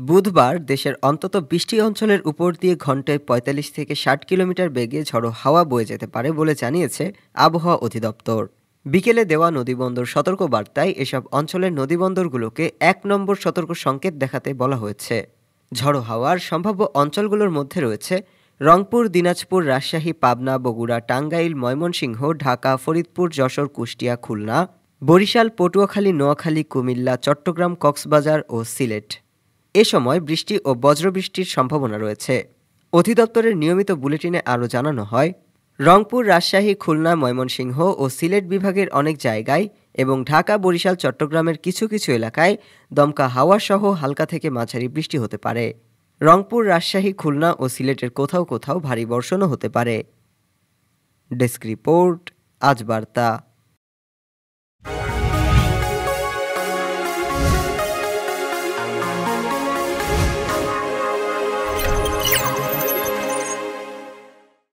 বুধবার দেশের অন্তত ২০টি অঞ্চলের উপর দিয়ে ঘন্টায় ৪৫ থেকে ৬০ কিলোমিটার বেগে ঝড়ো হাওয়া বয়ে যেতে পারে বলে জানিয়েছে আবহাওয়া অধিদপ্তর। বিকেলে দেওয়া নদীবন্দর সতর্কবার্তায় এসব অঞ্চলের নদীবন্দরগুলোকে ১ নম্বর সতর্ক সংকেত দেখাতে বলা হয়েছে। ঝড়ো হাওয়ার সম্ভাব্য অঞ্চলগুলোর মধ্যে রয়েছে রংপুর, দিনাজপুর, রাজশাহী, পাবনা, বগুড়া, টাঙ্গাইল, ময়মনসিংহ, ঢাকা, ফরিদপুর, যশোর, কুষ্টিয়া, খুলনা, বরিশাল, পটুয়াখালী, নোয়াখালী, কুমিল্লা, চট্টগ্রাম, কক্সবাজার ও সিলেট। এ সময় বৃষ্টি ও বজ্রবৃষ্টির সম্ভাবনা রয়েছে। অধিদপ্তরের নিয়মিত বুলেটিনে আরও জানানো হয়, রংপুর, রাজশাহী, খুলনা, ময়মনসিংহ ও সিলেট বিভাগের অনেক জায়গায় এবং ঢাকা, বরিশাল, চট্টগ্রামের কিছু কিছু এলাকায় দমকা হাওয়া সহ হালকা থেকে মাঝারি বৃষ্টি হতে পারে। রংপুর, রাজশাহী, খুলনা ও সিলেটের কোথাও কোথাও ভারী বর্ষণও হতে পারে। ডেস্ক রিপোর্ট, আজ বার্তা।